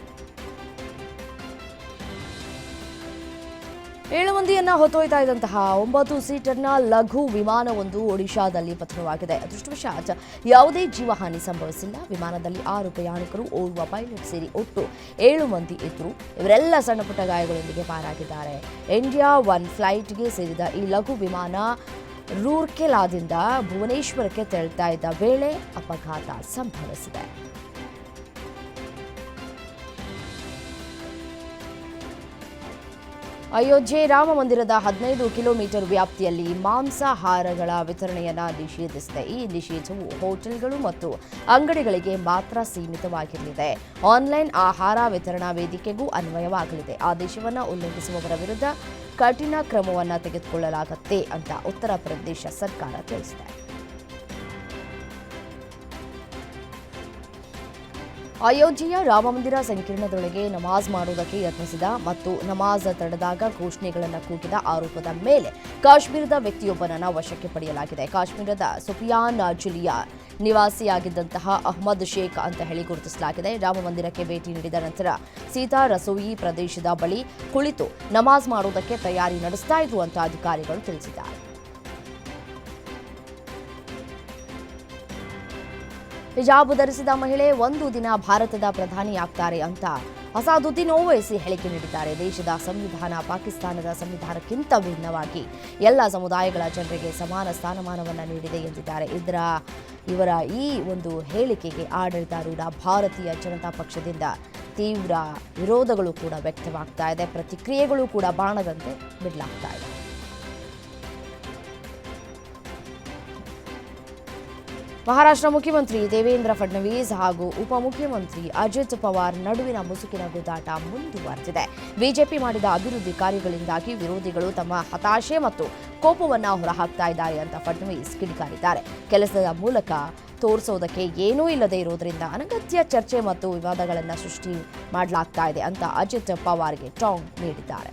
7 ಮಂದಿಯನ್ನ ಹೊತ್ತೊಯ್ತಾ ಇದ್ದಂತಹ 9 ಸೀಟರ್ನ ಲಘು ವಿಮಾನವೊಂದು ಒಡಿಶಾದಲ್ಲಿ ಪತನವಾಗಿದೆ. ಅದೃಷ್ಟವಶಾತ್ ಯಾವುದೇ ಜೀವಹಾನಿ ಸಂಭವಿಸಿಲ್ಲ. ವಿಮಾನದಲ್ಲಿ 6 ಪ್ರಯಾಣಿಕರು, ಓರ್ವ ಪೈಲಟ್ ಸೇರಿ ಒಟ್ಟು 7 ಮಂದಿ ಇದ್ದರು. ಇವರೆಲ್ಲ ಸಣ್ಣಪುಟ್ಟ ಗಾಯಗಳೊಂದಿಗೆ ಪಾರಾಗಿದ್ದಾರೆ. ಇಂಡಿಯಾ 1 ಫ್ಲೈಟ್ಗೆ ಸೇರಿದ ಈ ಲಘು ವಿಮಾನ ರೂರ್ಕೆಲಾದಿಂದ ಭುವನೇಶ್ವರಕ್ಕೆ ತೆರಳುತ್ತಾ ಇದ್ದ ವೇಳೆ ಅಪಘಾತ ಸಂಭವಿಸಿದೆ. ಅಯೋಧ್ಯೆ ರಾಮ ಮಂದಿರದ 15 ಕಿಲೋಮೀಟರ್ ವ್ಯಾಪ್ತಿಯಲ್ಲಿ ಮಾಂಸಾಹಾರಗಳ ವಿತರಣೆಯನ್ನು ನಿಷೇಧಿಸಿದೆ. ಈ ನಿಷೇಧವು ಹೋಟೆಲ್ಗಳು ಮತ್ತು ಅಂಗಡಿಗಳಿಗೆ ಮಾತ್ರ ಸೀಮಿತವಾಗಿರಲಿದೆ. ಆನ್ಲೈನ್ ಆಹಾರ ವಿತರಣಾ ವೇದಿಕೆಗೂ ಅನ್ವಯವಾಗಲಿದೆ. ಆದೇಶವನ್ನು ಉಲ್ಲಂಘಿಸುವವರ ವಿರುದ್ಧ ಕಠಿಣ ಕ್ರಮವನ್ನು ತೆಗೆದುಕೊಳ್ಳಲಾಗುತ್ತೆ ಅಂತ ಉತ್ತರ ಪ್ರದೇಶ ಸರ್ಕಾರ ತಿಳಿಸಿದೆ. ಅಯೋಧ್ಯೆಯ ರಾಮಮಂದಿರ ಸಂಕೀರ್ಣದೊಳಗೆ ನಮಾಜ್ ಮಾಡುವುದಕ್ಕೆ ಯತ್ನಿಸಿದ ಮತ್ತು ನಮಾಜ್ ತಡೆದಾಗ ಘೋಷಣೆಗಳನ್ನು ಕೂಗಿದ ಆರೋಪದ ಮೇಲೆ ಕಾಶ್ಮೀರದ ವ್ಯಕ್ತಿಯೊಬ್ಬನನ್ನು ವಶಕ್ಕೆ ಪಡೆಯಲಾಗಿದೆ. ಕಾಶ್ಮೀರದ ಸೋಪಿಯಾನ್ ಜಿಲ್ಲೆಯ ನಿವಾಸಿಯಾಗಿದ್ದಂತಹ ಅಹ್ಮದ್ ಶೇಖ್ ಅಂತ ಹೇಳಿ ಗುರುತಿಸಲಾಗಿದೆ. ರಾಮಮಂದಿರಕ್ಕೆ ಭೇಟಿ ನೀಡಿದ ನಂತರ ಸೀತಾ ರಸೋಯಿ ಪ್ರದೇಶದ ಬಳಿ ಕುಳಿತು ನಮಾಜ್ ಮಾಡುವುದಕ್ಕೆ ತಯಾರಿ ನಡೆಸ್ತಾ ಇದ್ರು ಅಂತ ಅಧಿಕಾರಿಗಳು ತಿಳಿಸಿದ್ದಾರೆ. ಹಿಜಾಬ್ ಧರಿಸಿದ ಮಹಿಳೆ 1 ದಿನ ಭಾರತದ ಪ್ರಧಾನಿಯಾಗ್ತಾರೆ ಅಂತ ಅಸಾದುದ್ದೀನ್ ಓವೈಸಿ ಹೇಳಿಕೆ ನೀಡಿದ್ದಾರೆ. ದೇಶದ ಸಂವಿಧಾನ ಪಾಕಿಸ್ತಾನದ ಸಂವಿಧಾನಕ್ಕಿಂತ ಭಿನ್ನವಾಗಿ ಎಲ್ಲ ಸಮುದಾಯಗಳ ಜನರಿಗೆ ಸಮಾನ ಸ್ಥಾನಮಾನವನ್ನು ನೀಡಿದೆ ಎಂದಿದ್ದಾರೆ. ಇವರ ಈ ಒಂದು ಹೇಳಿಕೆಗೆ ಆಡಳಿತಾರೂಢ ಭಾರತೀಯ ಜನತಾ ಪಕ್ಷದಿಂದ ತೀವ್ರ ವಿರೋಧಗಳು ಕೂಡ ವ್ಯಕ್ತವಾಗ್ತಾ ಇದೆ. ಪ್ರತಿಕ್ರಿಯೆಗಳು ಕೂಡ ಬಾಣದಂತೆ ಬಿಡಲಾಗ್ತಾ ಇದೆ. ಮಹಾರಾಷ್ಟ್ರ ಮುಖ್ಯಮಂತ್ರಿ ದೇವೇಂದ್ರ ಫಡ್ನವೀಸ್ ಹಾಗೂ ಉಪಮುಖ್ಯಮಂತ್ರಿ ಅಜಿತ್ ಪವಾರ್ ನಡುವಿನ ಮುಸುಕಿನ ಗುದ್ದಾಟ ಮುಂದುವರೆದಿದೆ. ಬಿಜೆಪಿ ಮಾಡಿದ ಅಭಿವೃದ್ಧಿ ಕಾರ್ಯಗಳಿಂದಾಗಿ ವಿರೋಧಿಗಳು ತಮ್ಮ ಹತಾಶೆ ಮತ್ತು ಕೋಪವನ್ನ ಹೊರಹಾಕ್ತಾ ಇದ್ದಾರೆ ಅಂತ ಫಡ್ನವೀಸ್ ಕಿಡಿಕಾರಿದ್ದಾರೆ. ಕೆಲಸದ ಮೂಲಕ ತೋರಿಸೋದಕ್ಕೆ ಏನೂ ಇಲ್ಲದೆ ಇರೋದ್ರಿಂದ ಅನಗತ್ಯ ಚರ್ಚೆ ಮತ್ತು ವಿವಾದಗಳನ್ನು ಸೃಷ್ಟಿ ಮಾಡಲಾಗ್ತಾ ಇದೆ ಅಂತ ಅಜಿತ್ ಪವಾರ್ಗೆ ಟಾಂಗ್ ನೀಡಿದ್ದಾರೆ.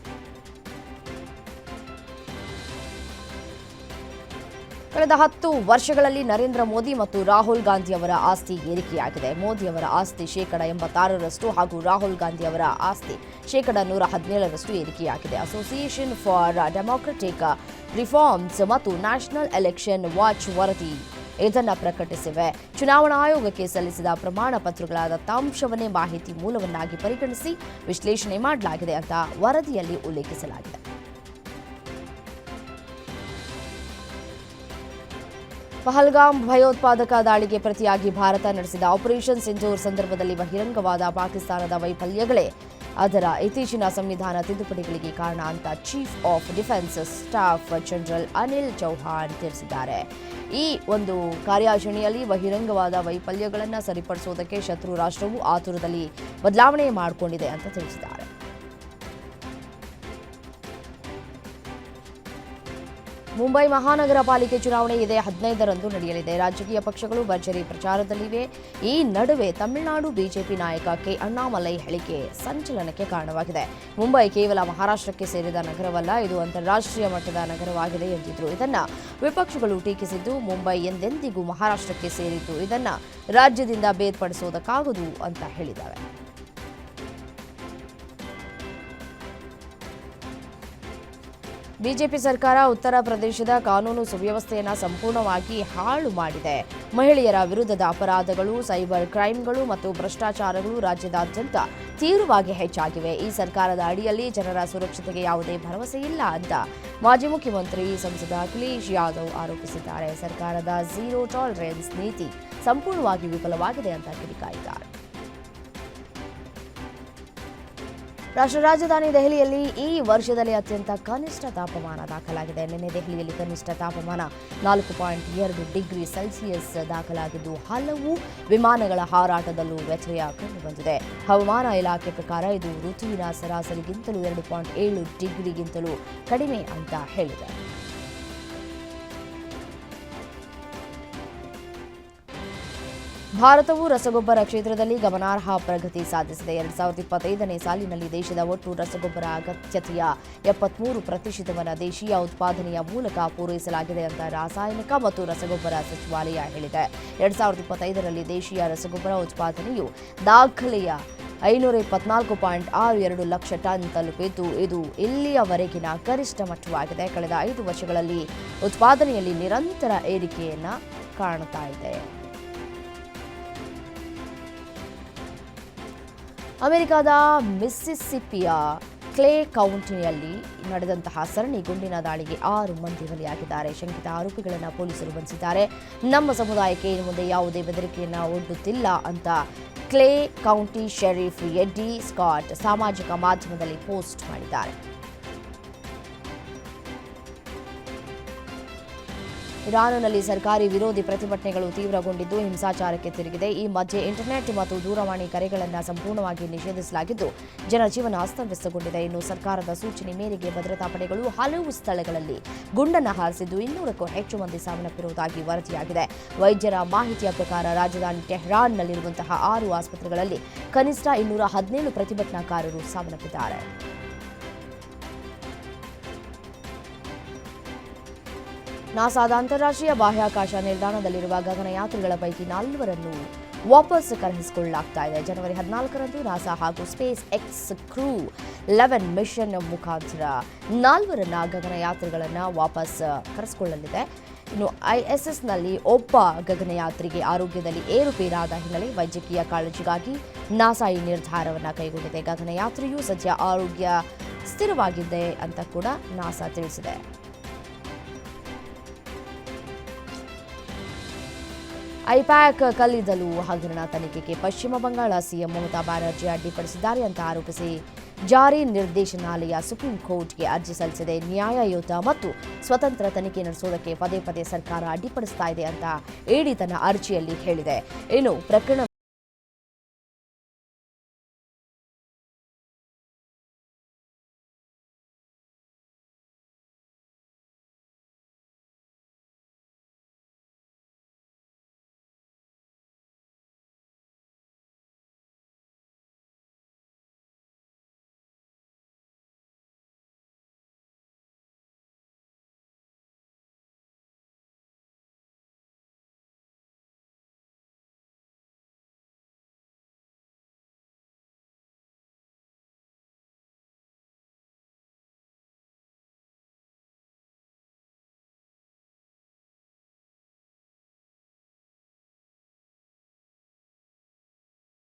ಕಳೆದ 10 ವರ್ಷಗಳಲ್ಲಿ ನರೇಂದ್ರ ಮೋದಿ ಮತ್ತು ರಾಹುಲ್ ಗಾಂಧಿ ಅವರ ಆಸ್ತಿ ಏರಿಕೆಯಾಗಿದೆ. ಮೋದಿ ಅವರ ಆಸ್ತಿ ಶೇಕಡ 86ರಷ್ಟು ಹಾಗೂ ರಾಹುಲ್ ಗಾಂಧಿ ಅವರ ಆಸ್ತಿ ಶೇಕಡ 117ರಷ್ಟು ಏರಿಕೆಯಾಗಿದೆ. ಅಸೋಸಿಯೇಷನ್ ಫಾರ್ ಡೆಮಾಕ್ರೆಟಿಕ್ ರಿಫಾರ್ಮ್ಸ್ ಮತ್ತು ನ್ಯಾಷನಲ್ ಎಲೆಕ್ಷನ್ ವಾಚ್ ವರದಿ ಇದನ್ನು ಪ್ರಕಟಿಸಿವೆ. ಚುನಾವಣಾ ಆಯೋಗಕ್ಕೆ ಸಲ್ಲಿಸಿದ ಪ್ರಮಾಣ ಪತ್ರಗಳ ದತ್ತಾಂಶವನ್ನೇ ಮಾಹಿತಿ ಮೂಲವನ್ನಾಗಿ ಪರಿಗಣಿಸಿ ವಿಶ್ಲೇಷಣೆ ಮಾಡಲಾಗಿದೆ ಅಂತ ವರದಿಯಲ್ಲಿ ಉಲ್ಲೇಖಿಸಲಾಗಿದೆ. ಪಹಲ್ಗಾಮ್ ಭಯೋತ್ಪಾದಕ ದಾಳಿಗೆ ಪ್ರತಿಯಾಗಿ ಭಾರತ ನಡೆಸಿದ ಆಪರೇಷನ್ ಸಿಂಧೂರ್ ಸಂದರ್ಭದಲ್ಲಿ ಬಹಿರಂಗವಾದ ಪಾಕಿಸ್ತಾನದ ವೈಫಲ್ಯಗಳೇ ಅದರ ಇತ್ತೀಚಿನ ಸಂವಿಧಾನ ತಿದ್ದುಪಡಿಗಳಿಗೆ ಕಾರಣ ಅಂತ chief of defence staff general Anil Chauhan ತಿಳಿಸಿದ್ದಾರೆ. ಈ ಒಂದು ಕಾರ್ಯಾಚರಣೆಯಲ್ಲಿ ಬಹಿರಂಗವಾದ ವೈಫಲ್ಯಗಳನ್ನು ಸರಿಪಡಿಸುವುದಕ್ಕೆ ಶತ್ರು ರಾಷ್ಟ್ರವು ಆತುರದಲ್ಲಿ ಬದಲಾವಣೆ ಮಾಡಿಕೊಂಡಿದೆ ಅಂತ ತಿಳಿಸಿದ್ದಾರೆ. ಮುಂಬೈ ಮಹಾನಗರ ಪಾಲಿಕೆ ಚುನಾವಣೆ ಇದೇ 15ರಂದು ನಡೆಯಲಿದೆ. ರಾಜಕೀಯ ಪಕ್ಷಗಳು ಭರ್ಜರಿ ಪ್ರಚಾರದಲ್ಲಿವೆ. ಈ ನಡುವೆ ತಮಿಳುನಾಡು ಬಿಜೆಪಿ ನಾಯಕ ಕೆ ಅಣ್ಣಾಮಲೈ ಹೇಳಿಕೆ ಸಂಚಲನಕ್ಕೆ ಕಾರಣವಾಗಿದೆ. ಮುಂಬೈ ಕೇವಲ ಮಹಾರಾಷ್ಟ್ರಕ್ಕೆ ಸೇರಿದ ನಗರವಲ್ಲ, ಇದು ಅಂತಾರಾಷ್ಟ್ರೀಯ ಮಟ್ಟದ ನಗರವಾಗಿದೆ ಎಂದಿದ್ರು. ಇದನ್ನ ವಿಪಕ್ಷಗಳು ಟೀಕಿಸಿದ್ದು, ಮುಂಬೈ ಎಂದೆಂದಿಗೂ ಮಹಾರಾಷ್ಟ್ರಕ್ಕೆ ಸೇರಿದ್ದು, ಇದನ್ನ ರಾಜ್ಯದಿಂದ ಬೇರ್ಪಡಿಸುವುದಕ್ಕಾಗದು ಅಂತ ಹೇಳಿದ್ದಾರೆ. ಬಿಜೆಪಿ ಸರ್ಕಾರ ಉತ್ತರ ಪ್ರದೇಶದ ಕಾನೂನು ಸುವ್ಯವಸ್ಥೆಯನ್ನು ಸಂಪೂರ್ಣವಾಗಿ ಹಾಳು ಮಾಡಿದೆ. ಮಹಿಳೆಯರ ವಿರುದ್ಧದ ಅಪರಾಧಗಳು, ಸೈಬರ್ ಕ್ರೈಮ್ಗಳು ಮತ್ತು ಭ್ರಷ್ಟಾಚಾರಗಳು ರಾಜ್ಯದಾದ್ಯಂತ ತೀವ್ರವಾಗಿ ಹೆಚ್ಚಾಗಿವೆ. ಈ ಸರ್ಕಾರದ ಅಡಿಯಲ್ಲಿ ಜನರ ಸುರಕ್ಷತೆಗೆ ಯಾವುದೇ ಭರವಸೆ ಇಲ್ಲ ಅಂತ ಮಾಜಿ ಮುಖ್ಯಮಂತ್ರಿ ಸಂಸದ ಅಖಿಲೇಶ್ ಯಾದವ್ ಆರೋಪಿಸಿದ್ದಾರೆ. ಸರ್ಕಾರದ ಝೀರೋ ಟಾಲರೆನ್ಸ್ ನೀತಿ ಸಂಪೂರ್ಣವಾಗಿ ವಿಫಲವಾಗಿದೆ ಅಂತ ಕಿಡಿಕಾರಿದ್ದಾರೆ. ರಾಷ್ಟ್ರ ರಾಜಧಾನಿ ದೆಹಲಿಯಲ್ಲಿ ಈ ವರ್ಷದಲ್ಲಿ ಅತ್ಯಂತ ಕನಿಷ್ಠ ತಾಪಮಾನ ದಾಖಲಾಗಿದೆ. ನಿನ್ನೆ ದೆಹಲಿಯಲ್ಲಿ ಕನಿಷ್ಠ ತಾಪಮಾನ 4.2 ಡಿಗ್ರಿ ಸೆಲ್ಸಿಯಸ್ ದಾಖಲಾಗಿದ್ದು, ಹಲವು ವಿಮಾನಗಳ ಹಾರಾಟದಲ್ಲೂ ವ್ಯತ್ಯಯ ಕಂಡುಬಂದಿದೆ. ಹವಾಮಾನ ಇಲಾಖೆ ಪ್ರಕಾರ ಇದು ಋತುವಿನ ಸರಾಸರಿಗಿಂತಲೂ 2.7 ಡಿಗ್ರಿಗಿಂತಲೂ ಕಡಿಮೆ ಅಂತ ಹೇಳಿದೆ. ಭಾರತವು ರಸಗೊಬ್ಬರ ಕ್ಷೇತ್ರದಲ್ಲಿ ಗಮನಾರ್ಹ ಪ್ರಗತಿ ಸಾಧಿಸಿದೆ. 2025ನೇ ಸಾಲಿನಲ್ಲಿ ದೇಶದ ಒಟ್ಟು ರಸಗೊಬ್ಬರ ಅಗತ್ಯತೆಯ 73% ದೇಶೀಯ ಉತ್ಪಾದನೆಯ ಮೂಲಕ ಪೂರೈಸಲಾಗಿದೆ ಅಂತ ರಾಸಾಯನಿಕ ಮತ್ತು ರಸಗೊಬ್ಬರ ಸಚಿವಾಲಯ ಹೇಳಿದೆ. 2025ರಲ್ಲಿ ದೇಶೀಯ ರಸಗೊಬ್ಬರ ಉತ್ಪಾದನೆಯು ದಾಖಲೆಯ 524.62 ಲಕ್ಷ ಟನ್ ತಲುಪಿದ್ದು, ಇದು ಇಲ್ಲಿಯವರೆಗಿನ ಗರಿಷ್ಠ ಮಟ್ಟವಾಗಿದೆ. ಕಳೆದ 5 ವರ್ಷಗಳಲ್ಲಿ ಉತ್ಪಾದನೆಯಲ್ಲಿ ನಿರಂತರ ಏರಿಕೆಯನ್ನು ಕಾಣುತ್ತಾ ಇದೆ. ಅಮೆರಿಕದ ಮಿಸ್ಸಿಸಿಪ್ಪಿಯ ಕ್ಲೇ ಕೌಂಟಿಯಲ್ಲಿ ನಡೆದಂತಹ ಸರಣಿ ಗುಂಡಿನ ದಾಳಿಗೆ 6 ಮಂದಿ ಬಲಿಯಾಗಿದ್ದಾರೆ. ಶಂಕಿತ ಆರೋಪಿಗಳನ್ನು ಪೊಲೀಸರು ಬಂಧಿಸಿದ್ದಾರೆ. ನಮ್ಮ ಸಮುದಾಯಕ್ಕೆ ಇನ್ನು ಮುಂದೆ ಯಾವುದೇ ಬೆದರಿಕೆಯನ್ನು ಒಡ್ಡುತ್ತಿಲ್ಲ ಅಂತ ಕ್ಲೇ ಕೌಂಟಿ ಶೆರೀಫ್ ಎಡ್ಡಿ ಸ್ಕಾಟ್ ಸಾಮಾಜಿಕ ಮಾಧ್ಯಮದಲ್ಲಿ ಪೋಸ್ಟ್ ಮಾಡಿದ್ದಾರೆ. ಇರಾನ್ನಲ್ಲಿ ಸರ್ಕಾರಿ ವಿರೋಧಿ ಪ್ರತಿಭಟನೆಗಳು ತೀವ್ರಗೊಂಡಿದ್ದು, ಹಿಂಸಾಚಾರಕ್ಕೆ ತಿರುಗಿದೆ. ಈ ಮಧ್ಯೆ ಇಂಟರ್ನೆಟ್ ಮತ್ತು ದೂರವಾಣಿ ಕರೆಗಳನ್ನು ಸಂಪೂರ್ಣವಾಗಿ ನಿಷೇಧಿಸಲಾಗಿದ್ದು, ಜನಜೀವನ ಅಸ್ತವ್ಯಸ್ತಗೊಂಡಿದೆ. ಇನ್ನು ಸರ್ಕಾರದ ಸೂಚನೆ ಮೇರೆಗೆ ಭದ್ರತಾ ಪಡೆಗಳು ಹಲವು ಸ್ಥಳಗಳಲ್ಲಿ ಗುಂಡನ್ನು ಹಾರಿಸಿದ್ದು, 200ಕ್ಕೂ ಹೆಚ್ಚು ಮಂದಿ ಸಾವನ್ನಪ್ಪಿರುವುದಾಗಿ ವರದಿಯಾಗಿದೆ. ವೈದ್ಯರ ಮಾಹಿತಿಯ ಪ್ರಕಾರ ರಾಜಧಾನಿ ಟೆಹರಾನ್ನಲ್ಲಿರುವಂತಹ 6 ಆಸ್ಪತ್ರೆಗಳಲ್ಲಿ ಕನಿಷ್ಠ 217 ಪ್ರತಿಭಟನಾಕಾರರು ಸಾವನ್ನಪ್ಪಿದ್ದಾರೆ. ನಾಸಾದ ಅಂತಾರಾಷ್ಟ್ರೀಯ ಬಾಹ್ಯಾಕಾಶ ನಿಲ್ದಾಣದಲ್ಲಿರುವ ಗಗನಯಾತ್ರಿಗಳ ಪೈಕಿ 4ರನ್ನು ವಾಪಸ್ ಕರೆಸಿಕೊಳ್ಳಲಾಗ್ತಾ ಇದೆ. ಜನವರಿ 14ರಂದು ನಾಸಾ ಹಾಗೂ ಸ್ಪೇಸ್ ಎಕ್ಸ್ ಕ್ರೂ 11 ಮಿಷನ್ ಮುಖಾಂತರ 4ರನ್ನ ಗಗನಯಾತ್ರಿಗಳನ್ನು ವಾಪಸ್ ಕರೆಸಿಕೊಳ್ಳಲಿದೆ. ಇನ್ನು ISSನಲ್ಲಿ ಒಬ್ಬ ಗಗನಯಾತ್ರಿಗೆ ಆರೋಗ್ಯದಲ್ಲಿ ಏರುಪೇರಾದ ಹಿನ್ನೆಲೆ ವೈದ್ಯಕೀಯ ಕಾಳಜಿಗಾಗಿ ನಾಸಾ ಈ ನಿರ್ಧಾರವನ್ನು ಕೈಗೊಂಡಿದೆ. ಗಗನಯಾತ್ರಿಯು ಸದ್ಯ ಆರೋಗ್ಯ ಸ್ಥಿರವಾಗಿದೆ ಅಂತ ಕೂಡ ನಾಸಾ ತಿಳಿಸಿದೆ. ಐಪ್ಯಾಕ್ ಕಲ್ಲಿದ್ದಲು ಹಗರಣ ತನಿಖೆಗೆ ಪಶ್ಚಿಮ ಬಂಗಾಳ ಸಿಎಂ ಮಮತಾ ಬ್ಯಾನರ್ಜಿ ಅಡ್ಡಿಪಡಿಸಿದ್ದಾರೆ ಅಂತ ಆರೋಪಿಸಿ ಜಾರಿ ನಿರ್ದೇಶನಾಲಯ ಸುಪ್ರೀಂ ಕೋರ್ಟ್ಗೆ ಅರ್ಜಿ ಸಲ್ಲಿಸಿದೆ. ನ್ಯಾಯಯುತ ಮತ್ತು ಸ್ವತಂತ್ರ ತನಿಖೆ ನಡೆಸುವುದಕ್ಕೆ ಪದೇ ಪದೇ ಸರ್ಕಾರ ಅಡ್ಡಿಪಡಿಸ್ತಾ ಇದೆ ಅಂತ ಇಡಿ ತನ್ನ ಅರ್ಜಿಯಲ್ಲಿ ಹೇಳಿದೆ. ಇನ್ನು ಪ್ರಕರಣ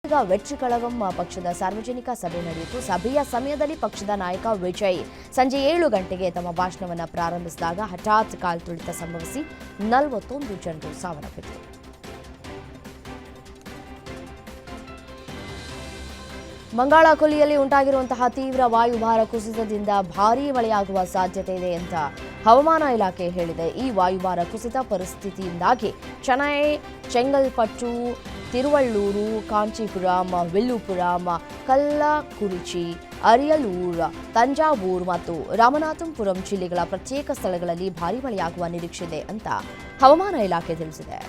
ಈಗ ವೆಟ್ರಿ ಕಳಗಂ ಪಕ್ಷದ ಸಾರ್ವಜನಿಕ ಸಭೆ ನಡೆಯಿತು. ಸಭೆಯ ಸಮಯದಲ್ಲಿ ಪಕ್ಷದ ನಾಯಕ ವಿಜಯ್ ಸಂಜೆ 7 ಗಂಟೆಗೆ ತಮ್ಮ ಭಾಷಣವನ್ನು ಪ್ರಾರಂಭಿಸಿದಾಗ ಹಠಾತ್ ಕಾಲ್ತುಳಿತ ಸಂಭವಿಸಿ 41 ಜನರು ಸಾವನ್ನಪ್ಪಿದರು. ಬಂಗಾಳ ಕೊಲ್ಲಿಯಲ್ಲಿ ಉಂಟಾಗಿರುವಂತಹ ತೀವ್ರ ವಾಯುಭಾರ ಕುಸಿತದಿಂದ ಭಾರೀ ಮಳೆಯಾಗುವ ಸಾಧ್ಯತೆ ಇದೆ ಅಂತ ಹವಾಮಾನ ಇಲಾಖೆ ಹೇಳಿದೆ. ಈ ವಾಯುಭಾರ ಕುಸಿತ ಪರಿಸ್ಥಿತಿಯಿಂದಾಗಿ ಚೆನ್ನೈ, ಚೆಂಗಲ್ಪಟ್ಟು, ತಿರುವಳ್ಳೂರು, ಕಾಂಚೀಪುರಂ, ವಿಲ್ಲುಪುರಂ, ಕಲ್ಲಕುರಿಚಿ, ಅರಿಯಲೂರ್, ತಂಜಾವೂರ್ ಮತ್ತು ರಾಮನಾಥಪುರಂ ಜಿಲ್ಲೆಗಳ ಪ್ರತ್ಯೇಕ ಸ್ಥಳಗಳಲ್ಲಿ ಭಾರೀ ಮಳೆಯಾಗುವ ನಿರೀಕ್ಷೆ ಇದೆ ಅಂತ ಹವಾಮಾನ ಇಲಾಖೆ ತಿಳಿಸಿದೆ.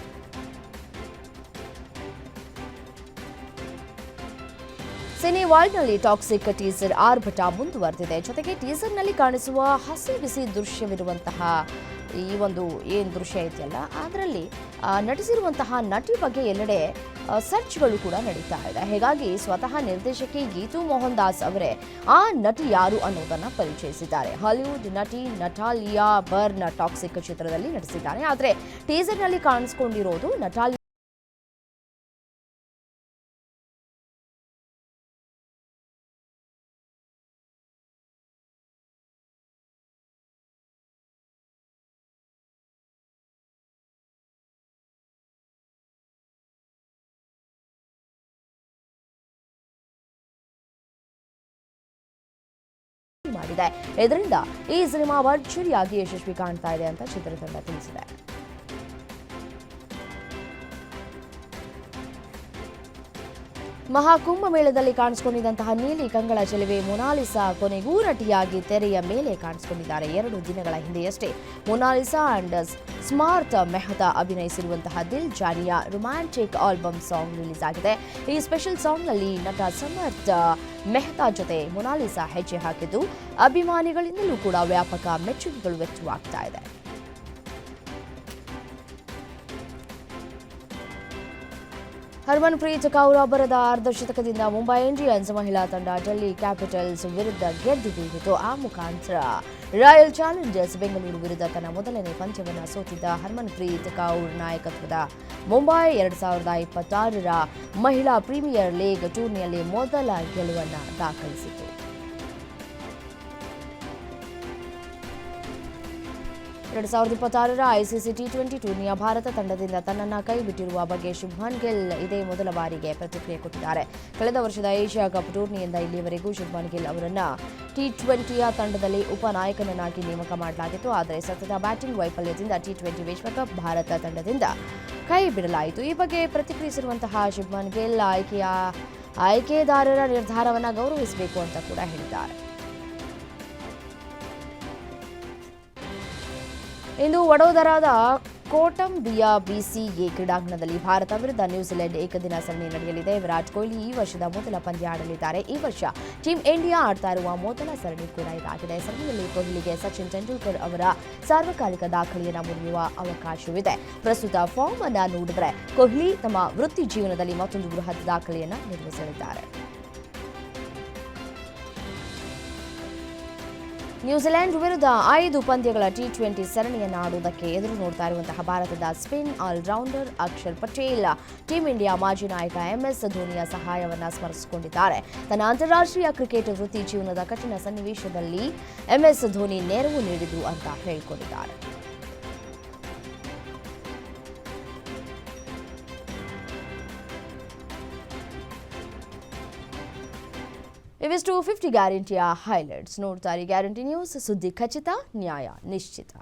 ಸಿನಿ ವರ್ಲ್ಡ್ನಲ್ಲಿ ಟಾಕ್ಸಿಕ್ ಟೀಸರ್ ಆರ್ಭಟ ಮುಂದುವರೆದಿದೆ. ಜೊತೆಗೆ ಟೀಸರ್ನಲ್ಲಿ ಕಾಣಿಸುವ ಹಸಿ ಬಿಸಿ ದೃಶ್ಯವಿರುವಂತಹ ಈ ಒಂದು ಏನು ದೃಶ್ಯ ಇದೆಯಲ್ಲ, ಅದರಲ್ಲಿ ನಟಿಸಿರುವಂತಹ ನಟಿ ಬಗ್ಗೆ ಎಲ್ಲೆಡೆ ಸರ್ಚ್ಗಳು ಕೂಡ ನಡೀತಾ ಇದೆ. ಹೀಗಾಗಿ ಸ್ವತಃ ನಿರ್ದೇಶಕಿ ಗೀತು ಮೋಹನ್ ದಾಸ್ ಅವರೇ ಆ ನಟಿ ಯಾರು ಅನ್ನೋದನ್ನ ಪರಿಚಯಿಸಿದ್ದಾರೆ. ಹಾಲಿವುಡ್ ನಟಿ ನಟಾಲಿಯಾ ಬರ್ನ್ ಟಾಕ್ಸಿಕ್ ಚಿತ್ರದಲ್ಲಿ ನಟಿಸಿದ್ದಾರೆ. ಆದರೆ ಟೀಸರ್ನಲ್ಲಿ ಕಾಣಿಸಿಕೊಂಡಿರೋದು ನಟಾಲಿಯಾ ಮಾಡಿದೆ. ಇದರಿಂದ ಈ ಸಿನಿಮಾ ಭರ್ಜರಿಯಾಗಿ ಯಶಸ್ವಿ ಕಾಣ್ತಾ ಇದೆ ಅಂತ ಚಿತ್ರತಂಡ ತಿಳಿಸಿದೆ. ಮಹಾಕುಂಭ ಮೇಳದಲ್ಲಿ ಕಾಣಿಸಿಕೊಂಡಿದ್ದಂತಹ ನೀಲಿ ಕಂಗಳ ಚೆಲುವೆ ಮೊನಾಲಿಸಾ ಕೊನೆಗೂ ನಟಿಯಾಗಿ ತೆರೆಯ ಮೇಲೆ ಕಾಣಿಸಿಕೊಂಡಿದ್ದಾರೆ. 2 ದಿನಗಳ ಹಿಂದೆಯಷ್ಟೇ ಮೊನಾಲಿಸಾ ಅಂಡ್ ಸ್ಮಾರ್ಟ್ ಮೆಹ್ತಾ ಅಭಿನಯಿಸಿರುವಂತಹ Dil Janiya romantic album song release ಆಗಿದೆ. ಈ ಸ್ಪೆಷಲ್ ಸಾಂಗ್ನಲ್ಲಿ ನಟ ಸಮರ್ಥ್ ಮೆಹ್ತಾ ಜೊತೆ ಮೊನಾಲಿಸಾ ಹೆಜ್ಜೆ ಹಾಕಿದ್ದು ಅಭಿಮಾನಿಗಳಿಂದಲೂ ಕೂಡ ವ್ಯಾಪಕ ಮೆಚ್ಚುಗೆಗಳು ವ್ಯಕ್ತವಾಗ್ತಾ ಇದೆ. ಹರ್ಮನ್ಪ್ರೀತ್ ಕೌರ್ ಅವರದ ಅರ್ಧಶತಕದಿಂದ ಮುಂಬೈ ಇಂಡಿಯನ್ಸ್ ಮಹಿಳಾ ತಂಡ ಡೆಲ್ಲಿ ಕ್ಯಾಪಿಟಲ್ಸ್ ವಿರುದ್ಧ ಗೆದ್ದು ಬೀಗಿತು. ಆ ಮುಖಾಂತರ ರಾಯಲ್ ಚಾಲೆಂಜರ್ಸ್ ಬೆಂಗಳೂರು ವಿರುದ್ಧ ತನ್ನ ಮೊದಲನೇ ಪಂದ್ಯವನ್ನು ಸೋತಿದ್ದ ಹರ್ಮನ್ಪ್ರೀತ್ ಕೌರ್ ನಾಯಕತ್ವದ ಮುಂಬೈ 2026ರ ಮಹಿಳಾ ಪ್ರೀಮಿಯರ್ ಲೀಗ್ ಟೂರ್ನಿಯಲ್ಲಿ ಮೊದಲ ಗೆಲುವನ್ನು ದಾಖಲಿಸಿತು. 2026ರ ಐಸಿಸಿ ಟಿ20 ಟೂರ್ನಿಯ ಭಾರತ ತಂಡದಿಂದ ತನ್ನನ್ನು ಕೈಬಿಟ್ಟಿರುವ ಬಗ್ಗೆ ಶುಭ್ಮನ್ ಗಿಲ್ ಇದೇ ಮೊದಲ ಬಾರಿಗೆ ಪ್ರತಿಕ್ರಿಯೆ ಕೊಟ್ಟಿದ್ದಾರೆ. ಕಳೆದ ವರ್ಷದ ಏಷ್ಯಾ ಕಪ್ ಟೂರ್ನಿಯಿಂದ ಇಲ್ಲಿಯವರೆಗೂ ಶುಭ್ಮನ್ ಗಿಲ್ ಅವರನ್ನು ಟಿ20ಯ ತಂಡದಲ್ಲಿ ಉಪನಾಯಕನನ್ನಾಗಿ ನೇಮಕ ಮಾಡಲಾಗಿತ್ತು. ಆದರೆ ಸತತ ಬ್ಯಾಟಿಂಗ್ ವೈಫಲ್ಯದಿಂದ ಟಿ20 ವಿಶ್ವಕಪ್ ಭಾರತ ತಂಡದಿಂದ ಕೈ ಬಿಡಲಾಯಿತು. ಈ ಬಗ್ಗೆ ಪ್ರತಿಕ್ರಿಯಿಸಿರುವಂತಹ ಶುಭ್ಮನ್ ಗಿಲ್ ಆಯ್ಕೆದಾರರ ನಿರ್ಧಾರವನ್ನು ಗೌರವಿಸಬೇಕು ಅಂತ ಕೂಡ ಹೇಳಿದ್ದಾರೆ. ಇಂದು ವಡೋದರಾದ ಕೋಟಂಬಿಯಾ ಬಿಸಿಎ ಕ್ರೀಡಾಂಗಣದಲ್ಲಿ ಭಾರತ ವಿರುದ್ಧ ನ್ಯೂಜಿಲೆಂಡ್ ಏಕದಿನ ಸರಣಿ ನಡೆಯಲಿದೆ. ವಿರಾಟ್ ಕೊಹ್ಲಿ ಈ ವರ್ಷದ ಮೊದಲ ಪಂದ್ಯ ಆಡಲಿದ್ದಾರೆ. ಈ ವರ್ಷ ಟೀಂ ಇಂಡಿಯಾ ಆಡ್ತಾ ಇರುವ ಮೊದಲ ಸರಣಿ ಕೂಡ ಇದಾಗಿದೆ. ಸರಣಿಯಲ್ಲಿ ಕೊಹ್ಲಿಗೆ ಸಚಿನ್ ತೆಂಡೂಲ್ಕರ್ ಅವರ ಸಾರ್ವಕಾಲಿಕ ದಾಖಲೆಯನ್ನು ಮುರಿಯುವ ಅವಕಾಶವಿದೆ. ಪ್ರಸ್ತುತ ಫಾರ್ಮ್ ಅನ್ನು ನೋಡಿದರೆ ಕೊಹ್ಲಿ ತಮ್ಮ ವೃತ್ತಿ ಜೀವನದಲ್ಲಿ ಮತ್ತೊಂದು ಬೃಹತ್ ದಾಖಲೆಯನ್ನು ನಿರ್ಮಿಸಲಿದ್ದಾರೆ. ನ್ಯೂಜಿಲೆಂಡ್ ವಿರುದ್ಧ 5 ಪಂದ್ಯಗಳ ಟಿ20 ಸರಣಿಯನ್ನು ಆಡುವುದಕ್ಕೆ ಎದುರು ನೋಡ್ತಾ ಇರುವಂತಹ ಭಾರತದ spin allrounder Akshar Patel team India ಮಾಜಿ ನಾಯಕ ಎಂಎಸ್ ಧೋನಿಯ ಸಹಾಯವನ್ನು ಸ್ಮರಿಸಿಕೊಂಡಿದ್ದಾರೆ. ತನ್ನ ಅಂತಾರಾಷ್ಟ್ರೀಯ ಕ್ರಿಕೆಟ್ ವೃತ್ತಿ ಜೀವನದ ಕಠಿಣ ಸನ್ನಿವೇಶದಲ್ಲಿ ಎಂಎಸ್ ಧೋನಿ ನೆರವು ನೀಡಿದ್ರು ಅಂತ ಹೇಳಿಕೊಂಡಿದ್ದಾರೆ. ಇವಿಷ್ಟು 50 ಗ್ಯಾರಂಟಿಯ ಹೈಲೈಟ್ಸ್. ನೋಡ್ತಾರೆ ಗ್ಯಾರಂಟಿ ನ್ಯೂಸ್, ಸುದ್ದಿ ಖಚಿತ, ನ್ಯಾಯ ನಿಶ್ಚಿತ.